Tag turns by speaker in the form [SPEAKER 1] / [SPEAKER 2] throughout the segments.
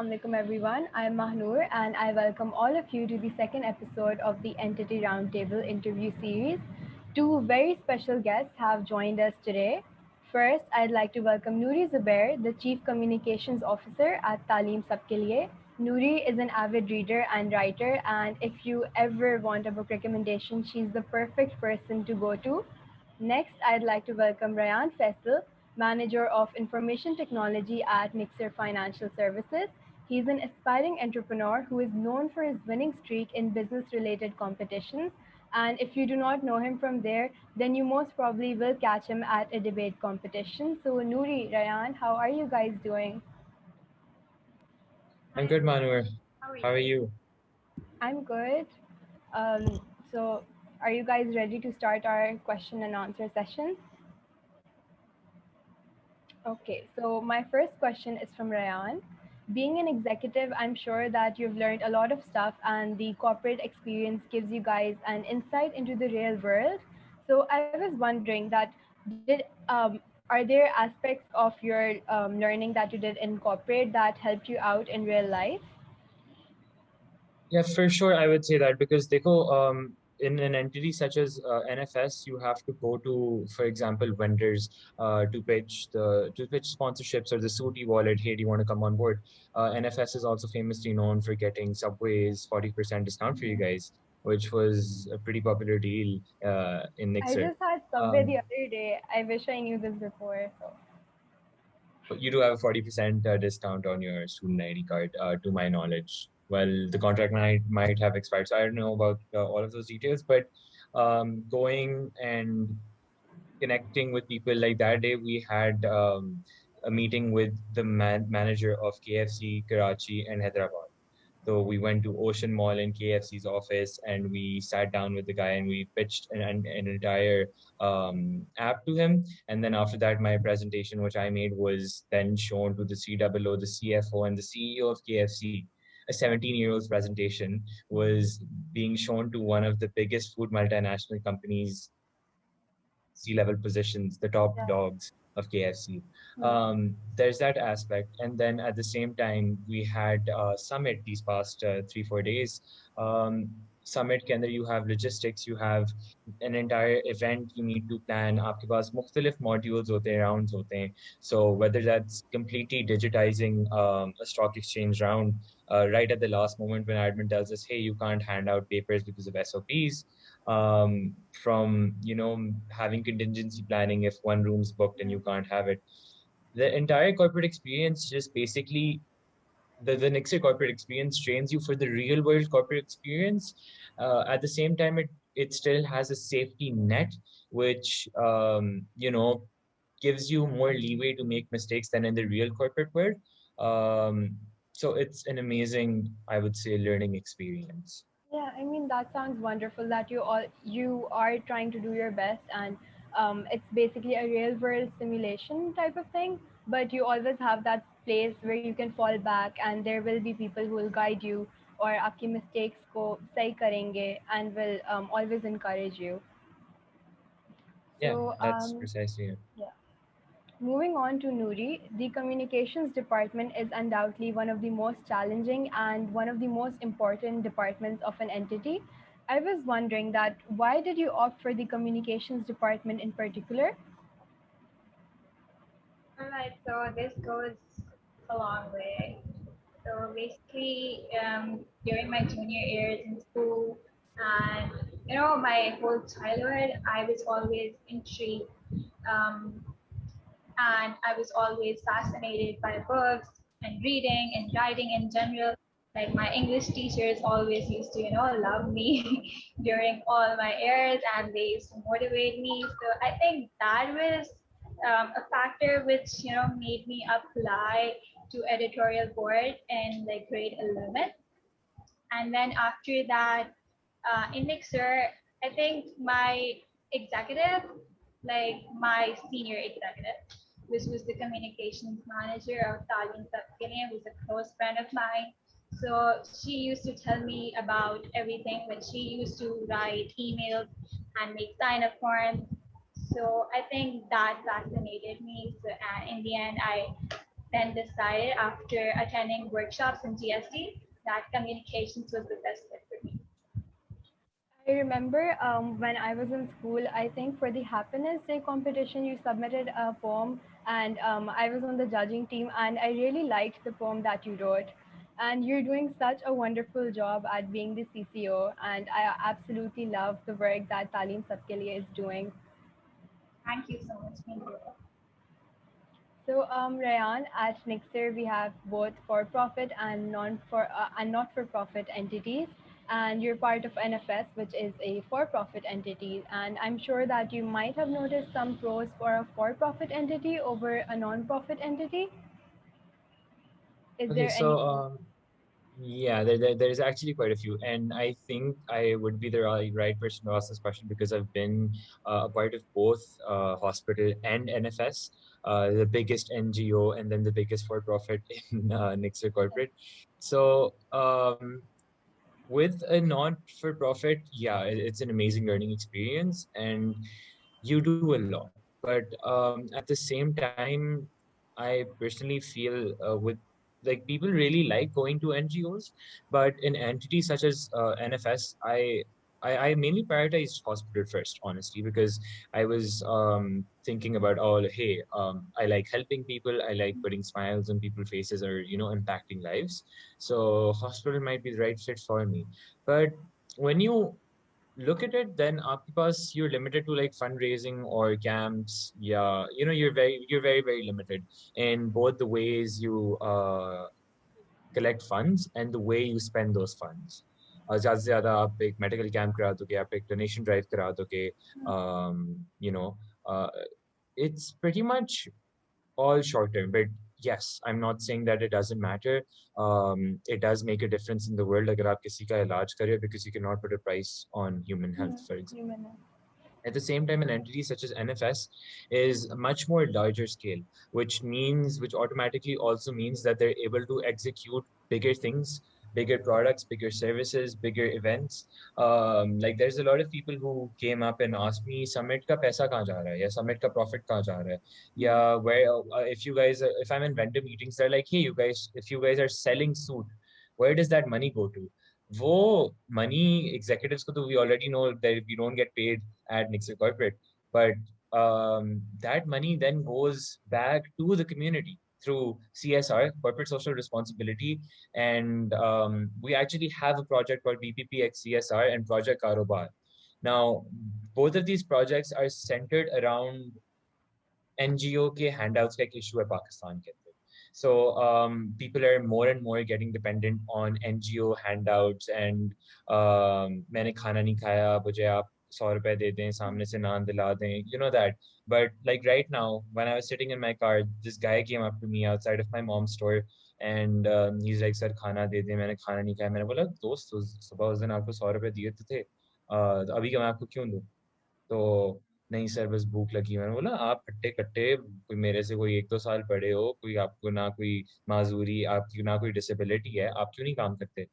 [SPEAKER 1] Assalamu alaikum everyone. I'm Mahnoor and I welcome all of you to the second episode of the Entity Roundtable interview series. Two very special guests have joined us today. First, I'd like to welcome Noori Zubair, the Chief Communications Officer at Taaleem Sabke Liye. Noori is an avid reader and writer, and if you ever want a book recommendation, she's the perfect person to go to. Next, I'd like to welcome Rayaan Faisal, Manager of Information Technology at Nixor Financial Services. He's an aspiring entrepreneur who is known for his winning streak in business-related competitions. And if you do not know him from there, then you most probably will catch him at a debate competition. So, Noori, Rayaan, how are you guys doing?
[SPEAKER 2] I'm good, Manur. How are you?
[SPEAKER 1] I'm good. Um, so, are you guys ready to start our question and answer session? Okay, so my first question is from Rayaan. Being an executive, I'm sure that you've learned a lot of stuff, and the corporate experience gives you guys an insight into the real world. So I was wondering that are there aspects of your learning that you did in corporate that helped you out in real life?
[SPEAKER 2] Yeah, for sure, I would say that because in an entity such as NFS, you have to go to, for example, vendors to pitch sponsorships or the Suti wallet. Hey, do you want to come on board? NFS is also famously known for getting Subway's 40% discount for you guys, which was a pretty popular deal in
[SPEAKER 1] I
[SPEAKER 2] Nixor.
[SPEAKER 1] just had Subway
[SPEAKER 2] Um,
[SPEAKER 1] the other day. I wish I knew this before. So
[SPEAKER 2] You do have a 40% discount on your student ID card, to my knowledge. Well, the contract might have expired, so I don't know about all of those details. But going and connecting with people like that day, we had a meeting with the manager of KFC Karachi and Hyderabad. So we went to Ocean Mall in KFC's office and we sat down with the guy and we pitched an entire app to him. And then after that, my presentation, which I made, was then shown to the COO, the CFO, and the CEO of KFC. A 17-year-old's presentation was being shown to one of the biggest food multinational companies, C-level positions, the top
[SPEAKER 1] yeah.
[SPEAKER 2] dogs of KFC.
[SPEAKER 1] Hmm.
[SPEAKER 2] There's that aspect, and then at the same time, we had Summit these past 3-4 days. Summit के अंदर you have logistics, you have an entire event you need to plan. आपके पास मुख्तलिफ modules होते हैं, rounds होते हैं. So whether that's completely digitizing a stock exchange round right at the last moment when admin tells us, hey, you can't hand out papers because of SOPs, from having contingency planning if one room's booked and you can't have it. The entire corporate experience just basically the Nixor corporate experience trains you for the real world corporate experience. At the same time, it still has a safety net, which gives you more leeway to make mistakes than in the real corporate world. So it's an amazing, I would say, learning experience.
[SPEAKER 1] Yeah, I mean that sounds wonderful that you are trying to do your best, and it's basically a real world simulation type of thing, but you always have that place where you can fall back and there will be people who will guide you or आपकी mistakes को सही करेंगे and will always encourage you.
[SPEAKER 2] Yeah,
[SPEAKER 1] So
[SPEAKER 2] that's precisely it.
[SPEAKER 1] yeah. Moving on to Noori, the communications department is undoubtedly one of the most challenging and one of the most important departments of an entity. I was wondering that why did you opt for the communications department in particular?
[SPEAKER 3] Alright, so this goes a long way. So basically, during my junior years in school, and my whole childhood, I was always intrigued, um, and I was always fascinated by books and reading and writing in general. Like my English teachers always used to, love me during all my years, and they used to motivate me. So I think that was a factor which made me apply to editorial board in like grade 11. And then after that, in Mixer, I think my executive, like my senior executive, which was the communications manager of Talim Sabkine, who's a close friend of mine. So she used to tell me about everything when she used to write emails and make sign-up forms. So I think that fascinated me. So in the end, I then decided after attending workshops in GSD that communications was the best fit for me.
[SPEAKER 1] I remember when I was in school, I think for the Happiness Day competition, you submitted a poem, and I was on the judging team, and I really liked the poem that you wrote. And you're doing such a wonderful job at being the CCO, and I absolutely love the work that Talim Sabke Liye is doing.
[SPEAKER 3] Thank you so much. Thank you.
[SPEAKER 1] So, Rayaan, at Nixor, we have both for-profit and not-for-profit entities, and you're part of NFS, which is a for-profit entity. And I'm sure that you might have noticed some pros for a for-profit entity over a non-profit entity. Is
[SPEAKER 2] Okay,
[SPEAKER 1] there
[SPEAKER 2] so
[SPEAKER 1] anything?
[SPEAKER 2] yeah, there's actually quite a few, and I think I would be the right person to ask this question because I've been a part of both hospital and NFS, the biggest NGO and then the biggest for-profit in Nixor Corporate. So with a not-for-profit, yeah, it's an amazing learning experience, and you do a lot. But at the same time, I personally feel with like people really like going to NGOs, but in entities such as NFS, I mainly prioritized hospital first, honestly, because I was thinking about, oh, hey, I like helping people, I like putting smiles on people's faces, or impacting lives. So hospital might be the right fit for me. But when you look at it, then aapke paas you're limited to like fundraising or camps. Yeah, you're very limited in both the ways you collect funds and the way you spend those funds. ज़्यादा से ज़्यादा आप एक medical camp करा दोगे, आप एक donation drive करा दोगे, um, you know, uh, it's pretty much all short term. But yes, I'm not saying that it doesn't matter. It does make a difference in the world अगर आप किसी का इलाज कर रहे हो, because you cannot put a price on human health, for example.
[SPEAKER 1] Human.
[SPEAKER 2] At the same time, an entity such as NFS is a much more larger scale, which automatically also means that they're able to execute bigger things, bigger products, bigger services, bigger events. Like there's a lot of people who came up and asked me, Summit ka paisa kahan ja raha hai? Ya Summit ka profit kahan ja raha hai? Yeah, where if you guys, if I'm in vendor meetings, they're like, hey, you guys, if you guys are selling suit, where does that money go to? वो money executives को तो we already know that we don't get paid at Nixor Corporate. But that money then goes back to the community through CSR, corporate social responsibility. And we actually have a project called BPPX CSR and Project Karobar. Now, both of these projects are centered around NGO के handouts का एक issue है पाकिस्तान के अंदर. So people are more and more getting dependent on NGO handouts and मैंने खाना नहीं खाया, मुझे आप 100 रुपए दे दें, सामने से नान दिला दें, you know that. But like right now, when I was sitting in my car, this guy came up to me outside of my mom's store, and he's like, sir खाना दे दें, मैंने खाना नहीं खाया. मैंने बोला, दोस्त सुबह उस दिन आपको 100 रुपए दिए तो थे, अभी का मैं आपको क्यों दूं? तो नहीं सर, बस भूख लगी. मैंने बोला, आप हट्टे कट्टे, कोई मेरे से कोई 1-2 साल बड़े हो, कोई आपको ना कोई माजूरी, आपकी ना कोई डिसेबिलिटी है, आप क्यों नहीं काम करते?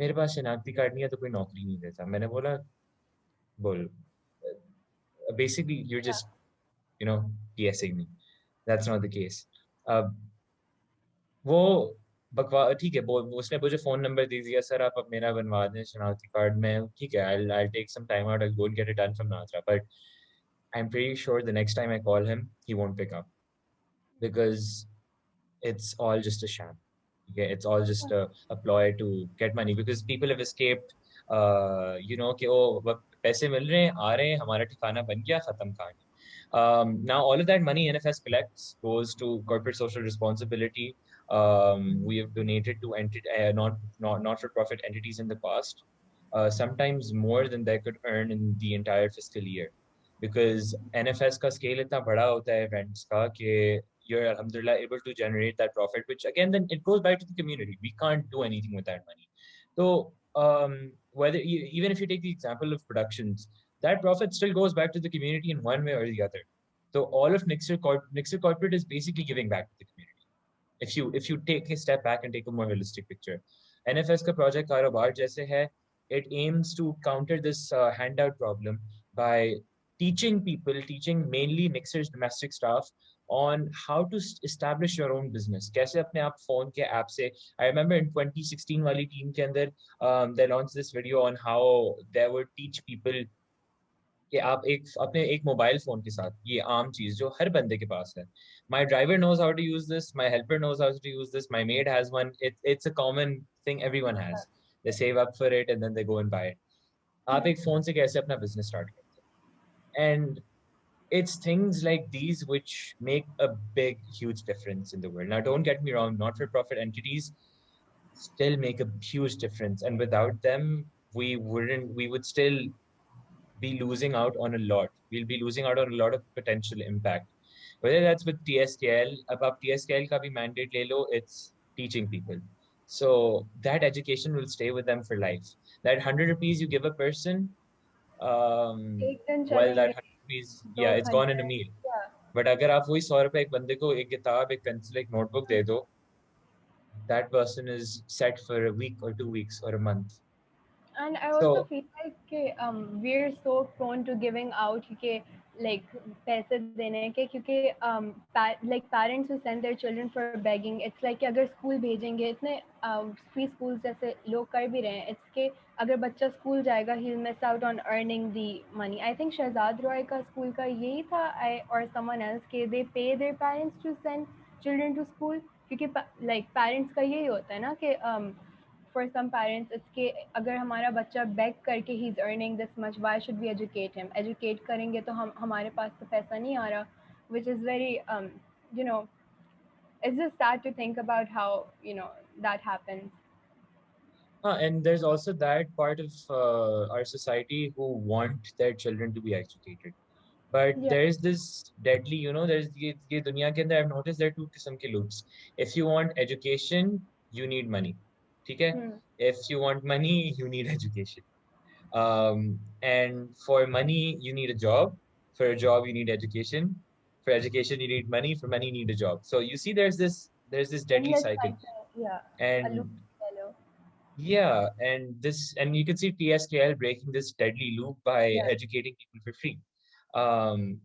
[SPEAKER 2] मेरे पास शनाख्ती कार्ड नहीं है तो कोई नौकरी नहीं देता. मैंने बोला, बोल, basically you're
[SPEAKER 1] Yeah.
[SPEAKER 2] just PSing me. That's not the case. अब वो बकवा ठीक है, उसने मुझे फोन नंबर दे दिया, सर आप अब मेरा बनवा दें शनाख्ती कार्ड में, ठीक है, I'll take some time out, I'll go and get it done from Natra. But I'm pretty sure the next time I call him, he won't pick up, because it's all just a sham. Okay, it's all just a ploy to get money, because people have escaped. कि ओ पैसे मिल रहे हैं, आ रहे हैं, हमारा ठिकाना बन गया, खत्म कहानी. Now all of that money NFS collects goes to corporate social responsibility. We have donated to not for profit entities in the past, sometimes more than they could earn in the entire fiscal year, because NFS का scale इतना बड़ा होता है events का कि you're alhamdulillah able to generate that profit, which again then it goes back to the community. We can't do anything with that money. So even if you take the example of productions, that profit still goes back to the community in one way or the other. So all of Nixor Corporate is basically giving back to the community. If you take a step back and take a more holistic picture, NFS का project कारोबार जैसे है, it aims to counter this handout problem by teaching mainly Nixor's domestic staff on how to establish your own business. कैसे अपने आप phone के app से. I remember in 2016 वाली team के अंदर they launched this video on how they would teach people कि आप एक अपने एक मोबाइल फोन के साथ ये आम चीज जो हर बंदे के पास है. My driver knows how to use this. My helper knows how to use this. My maid has one. It's a common thing everyone has. They save up for it and then they go and buy it. आप एक phone से कैसे अपना business start करते हैं? And it's things like these which make a big, huge difference in the world. Now, don't get me wrong, not-for-profit entities still make a huge difference, and without them, we would still be losing out on a lot. We'll be losing out on a lot of potential impact. Whether that's with TSKL, above TSKL ka bhi mandate le lo, it's teaching people. So that education will stay with them for life. That 100 rupees you give a person,
[SPEAKER 1] एक दिन
[SPEAKER 2] well, that
[SPEAKER 1] चलेंगे,
[SPEAKER 2] 100 rupees,
[SPEAKER 1] दो
[SPEAKER 2] yeah, it's gone in a
[SPEAKER 1] घंटे,
[SPEAKER 2] meal.
[SPEAKER 1] yeah.
[SPEAKER 2] But अगर आप वही 100 रुपए एक बंदे को एक किताब, एक pencil, एक notebook दे दो, that person is set for a week or 2 weeks or a month.
[SPEAKER 1] And I also
[SPEAKER 2] So
[SPEAKER 1] feel like we're so prone to giving out कि like पैसे देने के क्योंकि like parents who send their children for begging, it's like कि अगर school भेजेंगे इतने free schools जैसे लोग कर भी रहे हैं, it's कि अगर बच्चा school जाएगा he'll miss out on earning the money. I think Shahzad Roy का school का यही था, or someone else कि they pay their parents to send children to school क्योंकि like parents का यही होता है ना कि for some parents it's कि अगर हमारा बच्चा beg करके he's earning this much, why should we educate him? Educate करेंगे तो हमारे पास तो पैसा नहीं आ रहा, which is very you know, it's just sad to think about how that happens.
[SPEAKER 2] And there's also that part of our society who want their children to be educated. But
[SPEAKER 1] Yeah.
[SPEAKER 2] there is this deadly, there's ये दुनिया के अंदर I've noticed there are two किस्म के loops. If you want education, you need money. ठीक है?
[SPEAKER 1] Hmm.
[SPEAKER 2] If you want money, you need education. And for money, you need a job. For a job, you need education. For education, you need money. For money, you need a job. So you see, there's this deadly
[SPEAKER 1] Endless
[SPEAKER 2] cycle.
[SPEAKER 1] cycle, yeah. A loop.
[SPEAKER 2] And
[SPEAKER 1] Hello.
[SPEAKER 2] yeah, and you can see TSKL breaking this deadly loop by
[SPEAKER 1] Yeah.
[SPEAKER 2] educating people for free. Um,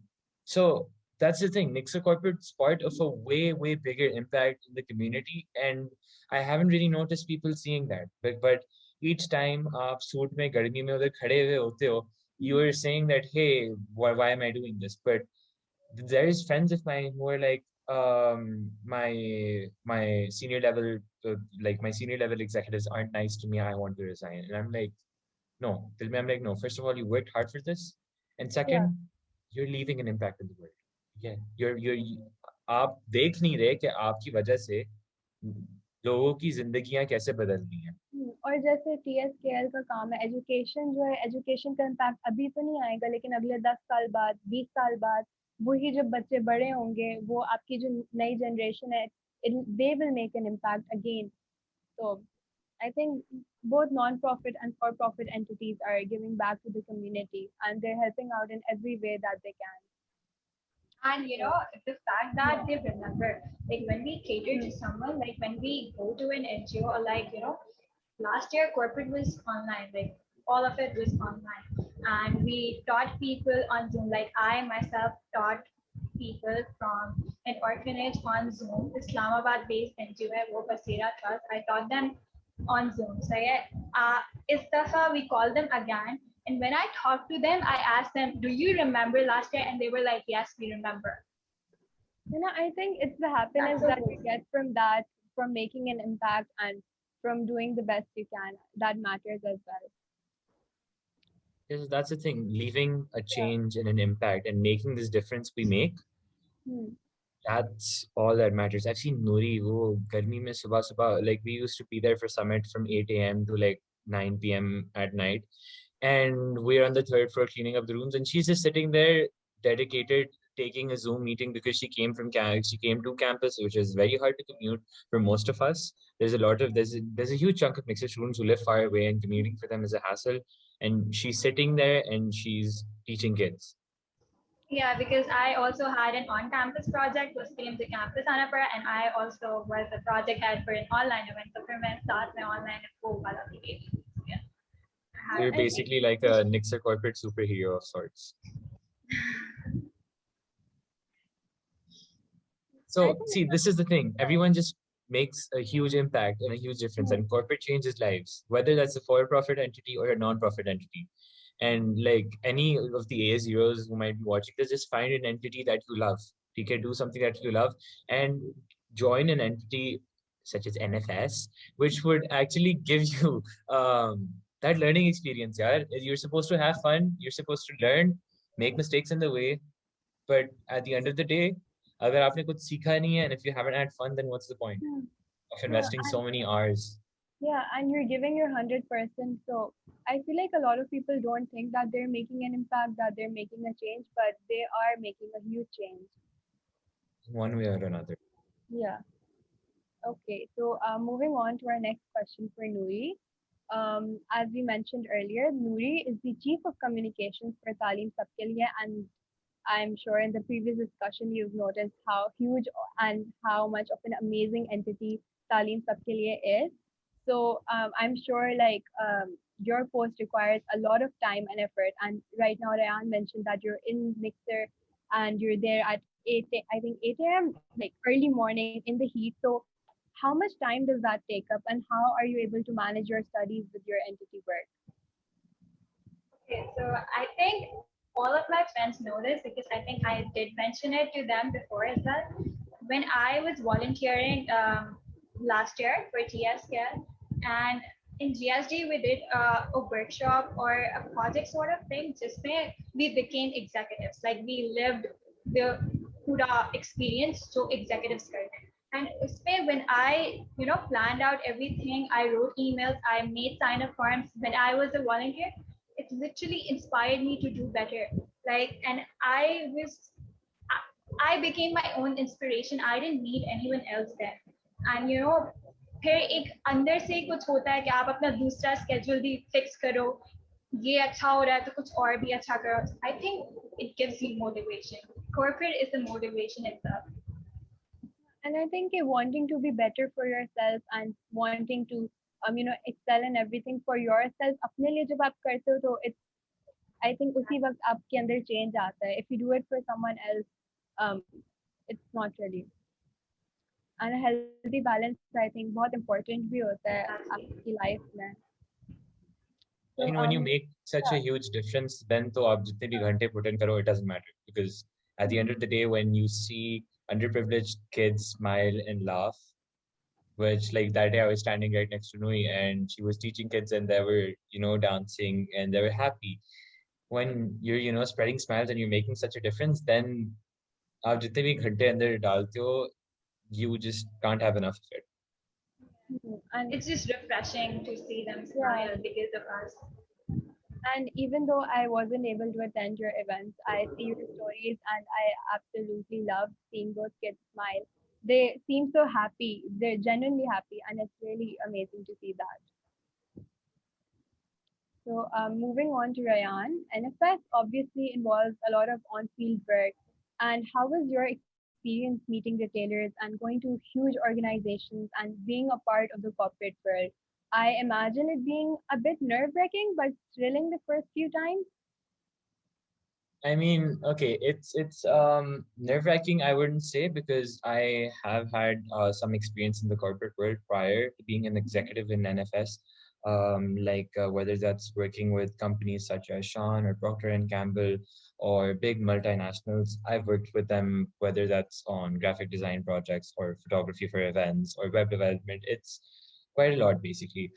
[SPEAKER 2] so that's the thing. Nixor Corporate's part of a way, way bigger impact in the community, and I haven't really noticed people seeing that. But each time आप suit में गर्मी में उधर खड़े हुए होते हो, you are saying that, hey, why am I doing this? But there is friends of mine who are like my senior level like my senior level executives aren't nice to me, I want to resign. And I'm like, no. I'm like, no, first of all, you worked hard for this, and
[SPEAKER 1] Yeah.
[SPEAKER 2] second, you're leaving an impact in the world. Yeah, आप देख नहीं रहे कि आपकी वजह से लोगों की जिंदगियां कैसे बदल रही हैं.
[SPEAKER 1] और जैसे TSKL का काम है, एजुकेशन जो है, एजुकेशन का इम्पैक्ट अभी तो नहीं आएगा लेकिन अगले 10 साल बाद, 20 साल बाद वही जब बच्चे बड़े होंगे, वो आपकी जो नई जनरेशन है, they will make an impact again. So I think both non-profit and for-profit entities are giving back to the community and they're helping out in every way that they can.
[SPEAKER 3] And the fact that they remember, like when we cater to
[SPEAKER 1] Mm.
[SPEAKER 3] someone, like when we go to an NGO, or like, last year corporate was online, like all of it was online. And we taught people on Zoom, like I myself taught people from an orphanage on Zoom, Islamabad based NGO, wo Basira Trust. I taught them on Zoom. So yeah, is dafa we call them again. And when I talked to them, I asked them, do you remember last year? And they were like, yes, we remember.
[SPEAKER 1] I think it's the happiness
[SPEAKER 3] That's so
[SPEAKER 1] that
[SPEAKER 3] cool.
[SPEAKER 1] you get from that, from making an impact and from doing the best you can, that matters as well.
[SPEAKER 2] Yes, that's the thing, leaving a
[SPEAKER 1] Yeah.
[SPEAKER 2] change and an impact and making this difference we make.
[SPEAKER 1] Hmm.
[SPEAKER 2] That's all that matters. I've seen Noori, wo garmi mein subah subah, like we used to be there for summit from 8 a.m. to like 9 p.m. at night. And we're on the third floor cleaning up the rooms. And she's just sitting there, dedicated, taking a Zoom meeting because she came to campus, which is very hard to commute for most of us. There's a huge chunk of mixed students who live far away, and commuting for them is a hassle. And she's sitting there and she's teaching kids.
[SPEAKER 3] Yeah, because I also had an on-campus project was came to campus Anapara, and I also was the project head for an online event. So for my start my online school application. Yeah.
[SPEAKER 1] Yeah,
[SPEAKER 2] You're
[SPEAKER 1] and
[SPEAKER 2] basically like a Nixor corporate superhero of sorts.
[SPEAKER 1] I
[SPEAKER 2] So
[SPEAKER 1] think
[SPEAKER 2] see, this is the thing. Everyone just makes a huge impact and a huge difference,
[SPEAKER 1] hmm,
[SPEAKER 2] and corporate changes lives, whether that's a for-profit entity or a non-profit entity. And like any of the A0s who might be watching this, just find an entity that you love. You can do something that you love and join an entity such as NFS, which would actually give you that learning experience. Yeah, you're supposed to have fun. You're supposed to learn, make mistakes in the way, but at the end of the day, अगर आपने कुछ सीखा नहीं है, and if you haven't had fun, then what's the point
[SPEAKER 1] hmm,
[SPEAKER 2] of
[SPEAKER 1] yeah,
[SPEAKER 2] investing
[SPEAKER 1] and
[SPEAKER 2] so many hours?
[SPEAKER 1] yeah, and you're giving your 100%. So I feel like a lot of people don't think that they're making an impact, that they're making a change, but they are making a huge change.
[SPEAKER 2] One way or another.
[SPEAKER 1] Yeah. Okay. So moving on to our next question for Noori. As we mentioned earlier, Noori is the Chief of Communications for Talim Sabke Liye, and I'm sure in the previous discussion you've noticed how huge and how much of an amazing entity Talim Sabke Liye is. So I'm sure like your post requires a lot of time and effort. And right now, Rayaan mentioned that you're in Nixor and you're there at 8, I think 8 a.m. like early morning in the heat. So how much time does that take up, and how are you able to manage your studies with your entity work?
[SPEAKER 3] Okay, so I think all of my friends know this because I think I did mention it to them before as well. When I was volunteering last year for TSKL, and in GSD we did a workshop or a project sort of thing. Just where we became executives, like we lived the Huda experience, so executives करते हैं. And उसमें when I planned out everything, I wrote emails, I made sign up forms when I was a volunteer. It literally inspired me to do better. Like, and I became my own inspiration. I didn't need anyone else there. And फिर एक अंदर से कुछ होता है कि आप अपना दूसरा स्केड्यूल भी फिक्स करो. ये अच्छा हो रहा है तो कुछ और भी अच्छा करो. I think it gives you motivation. Corporate is the motivation itself.
[SPEAKER 1] And I think wanting to be better for yourself and wanting to excel in everything for yourself अपने लिए जब आप करते हो तो it's I think उसी वक्त आपके अंदर change आता है. If you do it for someone else, um, it's not really. And a healthy balance I think बहुत important भी होता है आपकी
[SPEAKER 3] Exactly.
[SPEAKER 1] life में. So
[SPEAKER 2] I mean, when you make such
[SPEAKER 1] yeah,
[SPEAKER 2] a huge difference, then to आप जितने भी घंटे put in करो, it doesn't matter, because at the end of the day, when you see underprivileged kids smile and laugh, which like that day I was standing right next to Nui and she was teaching kids and they were, dancing and they were happy. When you're, spreading smiles and you're making such a difference, then आप जितने भी घंटे अंदर डालते हो, you just can't have enough of it.
[SPEAKER 1] and
[SPEAKER 3] It's just refreshing to see them
[SPEAKER 1] yeah,
[SPEAKER 3] smile because of us.
[SPEAKER 1] and even though I wasn't able to attend your events, I see your stories and I absolutely love seeing those kids smile. They seem so happy. They're genuinely happy, and it's really amazing to see that. So, moving on to Rayaan, NFS obviously involves a lot of on-field work. And how was your experience meeting retailers and going to huge organizations and being a part of the corporate world? I imagine it being a bit nerve-wracking, but thrilling the first few times.
[SPEAKER 2] I mean, okay, it's nerve-wracking, I wouldn't say, because I have had some experience in the corporate world prior to being an executive in NFS. Like whether that's working with companies such as Sean or Procter and Gamble or big multinationals, I've worked with them, whether that's on graphic design projects or photography for events or web development. It's quite a lot, basically.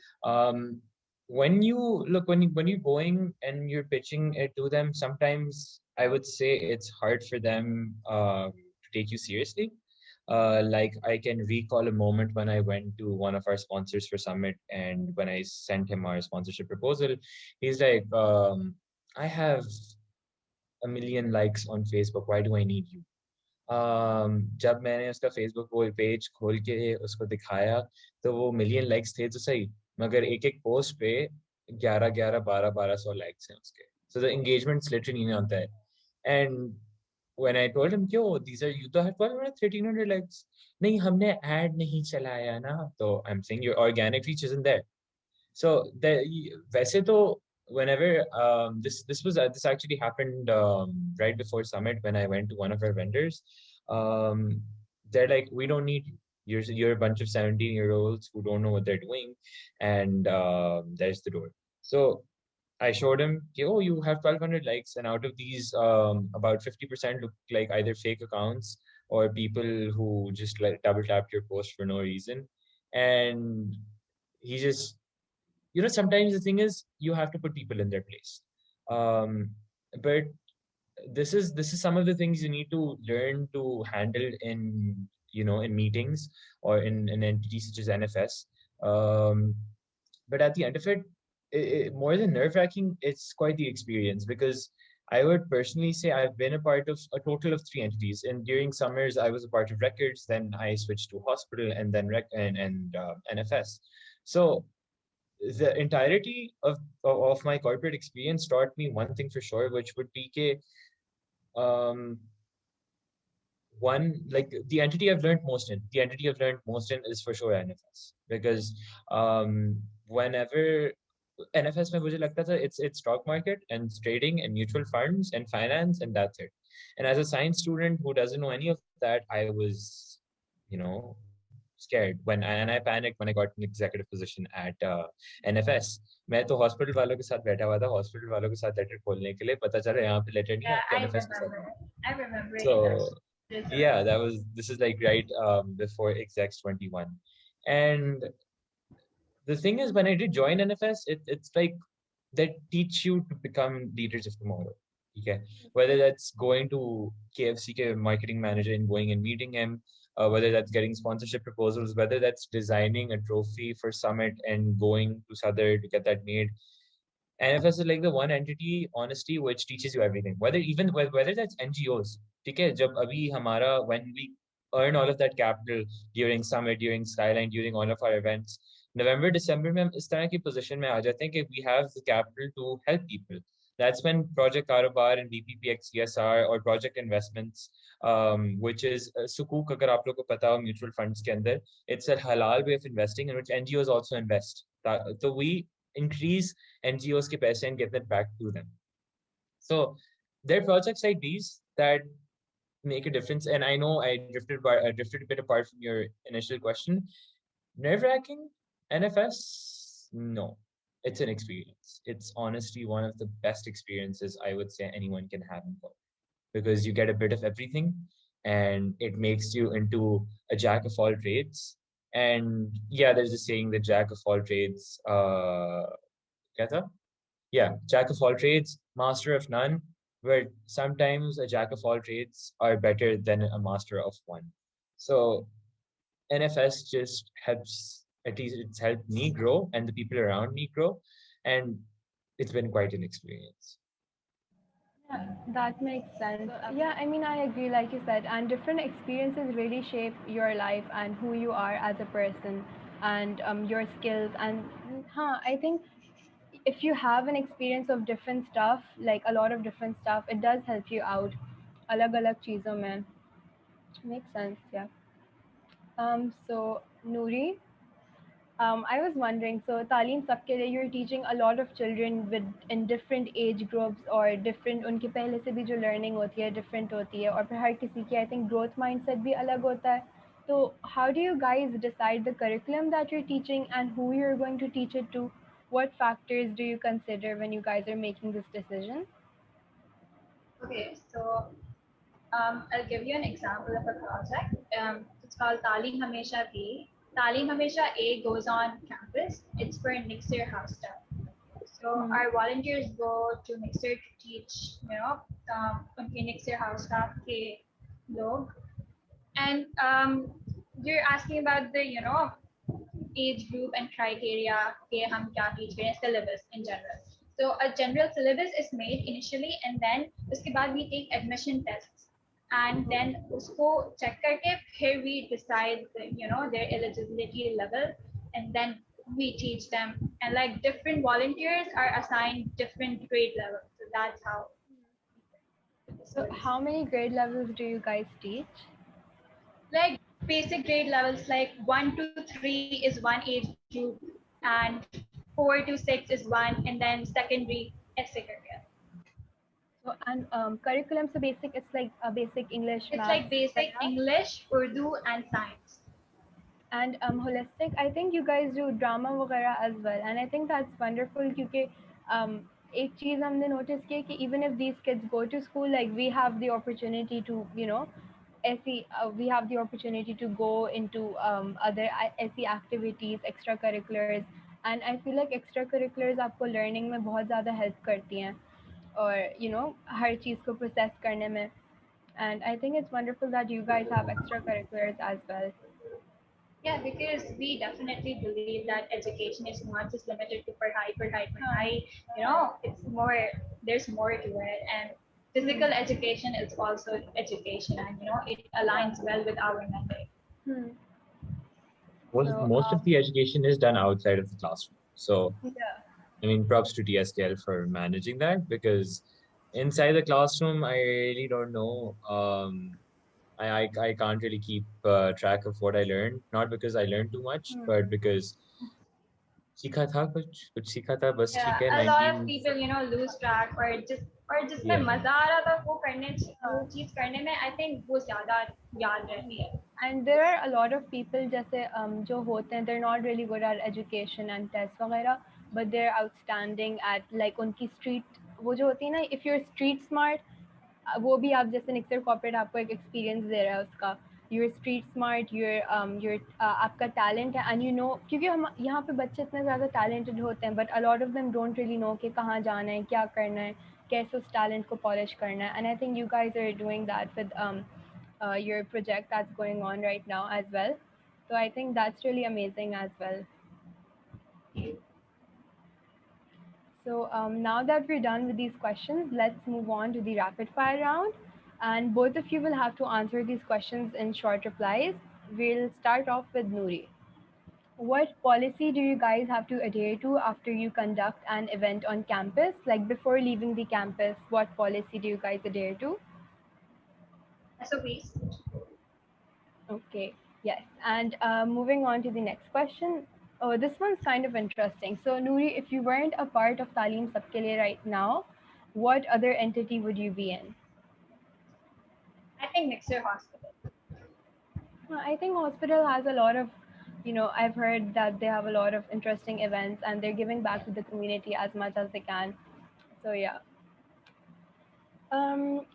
[SPEAKER 2] When you look when you're going and you're pitching it to them, sometimes I would say it's hard for them to take you seriously. Like I can recall a moment when I went to one of our sponsors for Summit, and when I sent him our sponsorship proposal, he's like, I have a million likes on Facebook. Why do I need you? जब मैंने उसका Facebook वो page खोल के उसको दिखाया, तो वो मिलियन लाइक्स थे तो सही, मगर एक एक पोस्ट पे 11 12 1200 लाइक्स हैं उसके. So the engagement literally नहीं होता है. And when I told him, क्यों these are, you तो have 1300 likes. नहीं, हमने ad नहीं चलाया ना. तो I'm saying your organic reach isn't there. So वैसे तो whenever this actually happened right before Summit when I went to one of our vendors. Um, they're like, we don't need you. You're a bunch of 17-year-olds who don't know what they're doing, and there's the door. So I showed him, okay, oh, you have 1,200 likes, and out of these, about 50% look like either fake accounts or people who just like double tapped your post for no reason. And he just, sometimes the thing is you have to put people in their place. Um, but this is some of the things you need to learn to handle in meetings or in an entity such as NFS. Um, but at the end of it, more than nerve-wracking, it's quite the experience, because I would personally say I've been a part of a total of three entities. And during summers, I was a part of records, then I switched to hospital, and then NFS. So the entirety of my corporate experience taught me one thing for sure, which would be um, one, like the entity I've learned most in is for sure NFS, because whenever NFS में मुझे लगता था it's stock market and trading and mutual funds and finance, and that's it. And as a science student who doesn't know any of that, I was, scared and I panicked when I got an executive position at NFS. मैं तो hospital वालों के साथ बैठा हुआ था, hospital वालों के साथ लेटर खोलने के लिए, पता चला यहाँ पे लेटर नहीं है,
[SPEAKER 3] Yeah,
[SPEAKER 2] आपके
[SPEAKER 3] I
[SPEAKER 2] NFS के साथ
[SPEAKER 3] remember. I remember
[SPEAKER 2] so
[SPEAKER 3] in that result.
[SPEAKER 2] yeah, this is like right before Execs 21. And the thing is, when I did join NFS, it's like that teach you to become leaders of tomorrow. Okay. Whether that's going to KFC marketing manager and going and meeting him, whether that's getting sponsorship proposals, whether that's designing a trophy for Summit and going to Sadr to get that made. NFS is like the one entity, honesty, which teaches you everything. Whether that's NGOs, okay? When we earn all of that capital during Summit, during Skyline, during all of our events, November, December में हम इस तरह की position में आ जाते हैं कि we have the capital to help people. That's when Project Karobar and BPPX CSR or project investments, which is Sukuk, अगर आप लोग को पता हो mutual funds के अंदर, it's a halal way of investing in which NGOs also invest. So we increase NGOs के पैसे and give them back to them. So there are projects like these that make a difference. And I know I drifted a bit apart from your initial question. Nerve-wracking, NFS, no. It's an experience. It's honestly one of the best experiences I would say anyone can have in corporate, because you get a bit of everything, and it makes you into a jack of all trades. And yeah, there's a saying that jack of all trades, क्या था? Yeah, jack of all trades, master of none, where sometimes a jack of all trades are better than a master of one. So NFS just helps, at least it's helped me grow and the people around me grow. And it's been quite an experience.
[SPEAKER 1] Yeah, that makes sense. Yeah, I mean, I agree, like you said, and different experiences really shape your life and who you are as a person and your skills. And I think if you have an experience of different stuff, like a lot of different stuff, it does help you out. Alag alag cheezon mein. Makes sense, yeah. So Noori, I was wondering, so Talim Sabke liye, you're teaching a lot of children with in different age groups or different उनके पहले से भी जो learning होती है different होती है और फिर हर किसी की I think growth mindset भी अलग होता है. So how do you guys decide the curriculum that you're teaching and who you're going to teach it to? What factors do you consider when you guys are making this decision?
[SPEAKER 3] Okay, so I'll give you an example of a project. It's called Talim Hamesha A. Talim Hamesha A goes on campus. It's for Nixor house staff. So our volunteers go to Nixor to teach, उनके Nixor house staff के लोग. And you're asking about the, age group and criteria के हम क्या teach करें, syllabus in general. So a general syllabus is made initially, and then उसके बाद we take admission tests, and then उसको check करके फिर we decide their eligibility level, and then we teach them. And like different volunteers are assigned different grade levels. So that's how.
[SPEAKER 1] So how many grade levels do you guys teach?
[SPEAKER 3] Like basic grade levels, like 1 to 3 is one age group, and 4 to 6 is one, and then secondary, etc.
[SPEAKER 1] So, and curriculum, so basic, it's like a basic English,
[SPEAKER 3] It's
[SPEAKER 1] maths,
[SPEAKER 3] like basic
[SPEAKER 1] etc.
[SPEAKER 3] English, Urdu, and science.
[SPEAKER 1] And holistic, I think you guys do drama वगैरह as well, and I think that's wonderful क्योंकि एक चीज़ हमने notice की है कि even if these kids go to school, like we have the opportunity to, you know, ऐसी we have the opportunity to go into other ऐसी activities, extracurriculars, and I feel like extracurriculars आपको learning में बहुत ज़्यादा help करती हैं और you know हर चीज़ को process करने में, and I think it's wonderful that you guys have extracurriculars as well.
[SPEAKER 3] Yeah, because we definitely believe that education is not just limited to padhai. It's more. There's more to it, and
[SPEAKER 1] Hmm.
[SPEAKER 3] physical education is also education, and it
[SPEAKER 1] Yeah.
[SPEAKER 3] aligns well with our method.
[SPEAKER 1] Hmm. So,
[SPEAKER 2] Most of the education is done outside of the classroom. So,
[SPEAKER 1] yeah.
[SPEAKER 2] I mean, props to TSKL for managing that, because inside the classroom, I really don't know. I can't really keep track of what I learned, not because I learned too much, but
[SPEAKER 1] Hmm.
[SPEAKER 2] because सीखा था कुछ सीखा था बस ठीक
[SPEAKER 3] Yeah,
[SPEAKER 2] है
[SPEAKER 3] a lot
[SPEAKER 2] 19
[SPEAKER 3] of people lose track or जिसमें
[SPEAKER 2] yeah.
[SPEAKER 3] मजा आ रहा था वो
[SPEAKER 1] हाँ.
[SPEAKER 3] चीज करने में I think वो ज्यादा याद रहती है.
[SPEAKER 1] And there are a lot of people जैसे जो होते हैं, they're not really good at education and tests वगैरह, but they're outstanding at like उनकी street वो जो होती है ना, if you're street smart, वो भी आप जैसे निक्सर कॉर्पोरेट आपको एक एक्सपीरियंस दे रहा है उसका, यूर स्ट्रीट स्मार्ट, यूर आपका टैलेंट है, एंड यू नो क्योंकि हम यहाँ पे बच्चे इतने ज़्यादा टैलेंटेड होते हैं but a lot of them don't really know कि कहाँ जाना है, क्या करना है, कैसे उस टैलेंट को पॉलिश करना है, and I think you guys are doing that with your project that's going on right now as well. So I think that's really amazing as well. So now that we're done with these questions, let's move on to the rapid fire round. And both of you will have to answer these questions in short replies. We'll start off with Noori. What policy do you guys have to adhere to after you conduct an event on campus? Like before leaving the campus, what policy do you guys adhere to?
[SPEAKER 3] SOPs.
[SPEAKER 1] Okay, yes. And moving on to the next question. Oh, this one's kind of interesting. So, Noori, if you weren't a part of Talim Sabke Liye right now, what other entity would you be in?
[SPEAKER 3] I think Nixor Hospital.
[SPEAKER 1] I think hospital has a lot of, I've heard that they have a lot of interesting events and they're giving back to the community as much as they can. So, yeah.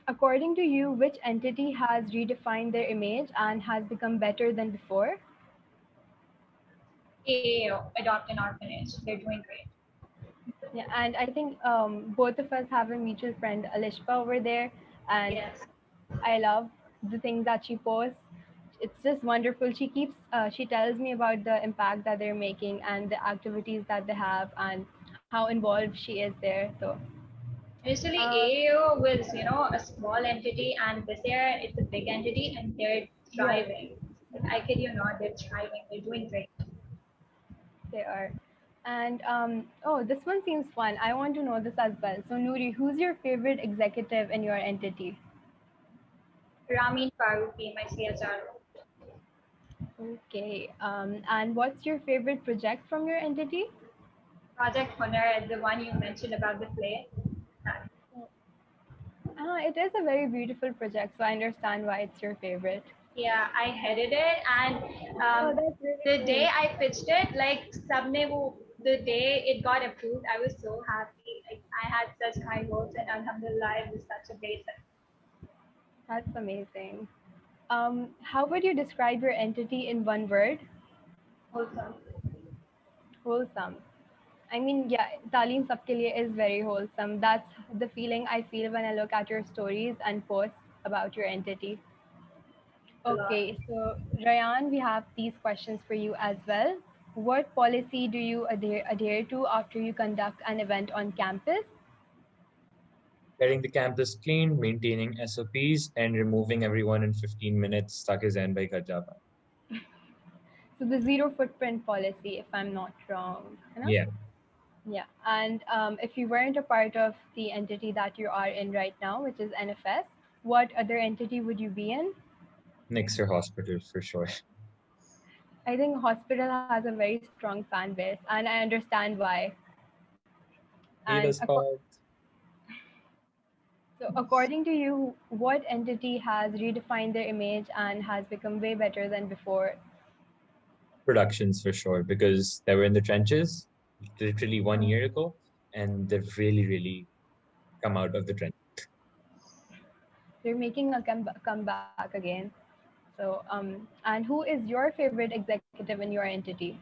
[SPEAKER 1] According to you, which entity has redefined their image and has become better than before?
[SPEAKER 3] Adopt an orphanage. They're doing great.
[SPEAKER 1] Yeah, and I think both of us have a mutual friend, Alishpa, over there, and
[SPEAKER 3] Yes.
[SPEAKER 1] I love the things that she posts. It's just wonderful. She tells me about the impact that they're making and the activities that they have and how involved she is there. So,
[SPEAKER 3] Initially,
[SPEAKER 1] uh,
[SPEAKER 3] AAO was, a small entity, and this year it's a big entity, and they're
[SPEAKER 1] yeah,
[SPEAKER 3] thriving. Like, I kid you not, they're thriving. They're doing great.
[SPEAKER 1] they are. And oh, this one seems fun. I want to know this as well. So, Noori, who's your favorite executive in your entity?
[SPEAKER 3] Ramin Faruqi, my CSR.
[SPEAKER 1] Okay. And what's your favorite project from your entity?
[SPEAKER 3] Project Honor, the one you mentioned about the play.
[SPEAKER 1] It is a very beautiful project, so I understand why it's your favorite.
[SPEAKER 3] Yeah, I headed it, and
[SPEAKER 1] Oh,
[SPEAKER 3] um,
[SPEAKER 1] that's really
[SPEAKER 3] the day
[SPEAKER 1] cool.
[SPEAKER 3] I pitched it, like the day it got approved, I was so happy. Like I had such high hopes, and Alhamdulillah, it was such a great
[SPEAKER 1] That's amazing. How would you describe your entity in one word?
[SPEAKER 3] wholesome.
[SPEAKER 1] Wholesome. I mean, yeah, Talim Sabke Liye is very wholesome. That's the feeling I feel when I look at your stories and posts about your entity.
[SPEAKER 3] A lot.
[SPEAKER 1] Okay, so Rayaan, we have these questions for you as well. What policy do you adhere to after you conduct an event on campus?
[SPEAKER 2] Getting the campus clean, maintaining SOPs, and removing everyone in 15 minutes stuck his end by Kajapa.
[SPEAKER 1] So the zero footprint policy, if I'm not wrong. है ना?
[SPEAKER 2] Yeah.
[SPEAKER 1] Yeah, and if you weren't a part of the entity that you are in right now, which is NFS, what other entity would you be in?
[SPEAKER 2] Nixor Hospital for sure.
[SPEAKER 1] I think hospital has a very strong fan base, and I understand why.
[SPEAKER 2] Need
[SPEAKER 1] And
[SPEAKER 2] a spot.
[SPEAKER 1] so So, according to you, what entity has redefined their image and has become way better than before?
[SPEAKER 2] Productions for sure, because they were in the trenches literally 1 year
[SPEAKER 1] Mm.
[SPEAKER 2] ago, and they've really come out of the trench.
[SPEAKER 1] They're making a comeback again. So, and who is your favorite executive in your entity?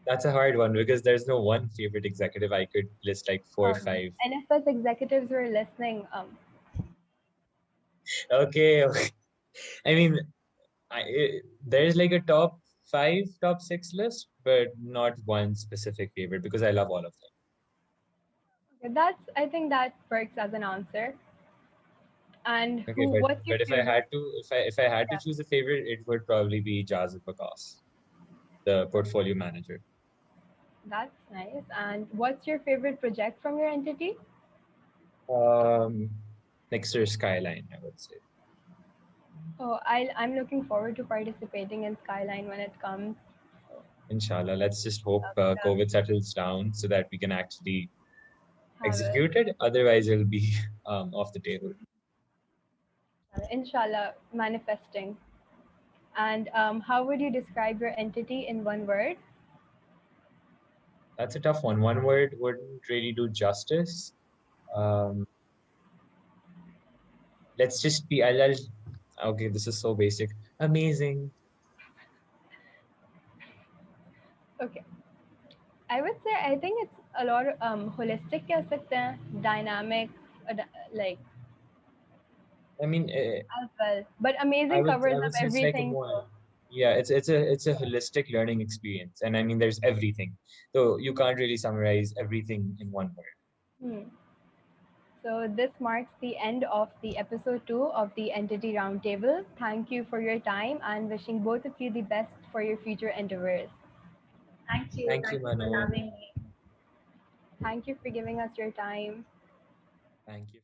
[SPEAKER 2] That's a hard one because there's no one favorite executive. I could list like four or
[SPEAKER 1] Um,
[SPEAKER 2] five.
[SPEAKER 1] NFS executives who are listening.
[SPEAKER 2] Okay, okay. I mean, there's like a top five, top six list, but not one specific favorite because I love all of them.
[SPEAKER 1] That's, I think that works as an answer. And
[SPEAKER 2] Okay,
[SPEAKER 1] who? What's your
[SPEAKER 2] but if I
[SPEAKER 1] favorite?
[SPEAKER 2] had to, if I had to
[SPEAKER 1] Yeah,
[SPEAKER 2] choose a favorite, it would probably be Jazz Bakas, the portfolio manager.
[SPEAKER 1] that's nice. And what's your favorite project from your entity?
[SPEAKER 2] Um, Nixor Skyline, I would say.
[SPEAKER 1] Oh, I'm looking forward to participating in Skyline when it comes.
[SPEAKER 2] Inshallah, let's just hope
[SPEAKER 1] Yeah,
[SPEAKER 2] COVID settles down so that we can actually
[SPEAKER 1] have it.
[SPEAKER 2] execute it. Otherwise, it'll be off the table.
[SPEAKER 1] Inshallah, manifesting. And how would you describe your entity in one word?
[SPEAKER 2] That's a tough one. One word wouldn't really do justice. Um, let's just be. Okay, this is so basic. Amazing.
[SPEAKER 1] Okay, I would say I think it's a lot holistic कह सकते हैं, dynamic, like
[SPEAKER 2] I mean,
[SPEAKER 1] as well. But
[SPEAKER 2] I
[SPEAKER 1] amazing
[SPEAKER 2] would
[SPEAKER 1] covers
[SPEAKER 2] I
[SPEAKER 1] up
[SPEAKER 2] would say it's like a
[SPEAKER 1] everything.
[SPEAKER 2] more,
[SPEAKER 1] So,
[SPEAKER 2] yeah, it's a holistic learning experience, and I mean there's everything. So you can't really summarize everything in one word.
[SPEAKER 1] hmm. So this marks the end of the episode 2 of the Entity Roundtable. Thank you for your time and wishing both of you the best for your future endeavors.
[SPEAKER 3] Thank you.
[SPEAKER 2] Thank you,
[SPEAKER 3] Thank you for
[SPEAKER 2] Mano.
[SPEAKER 3] having me.
[SPEAKER 1] Thank you for giving us your time.
[SPEAKER 2] Thank you.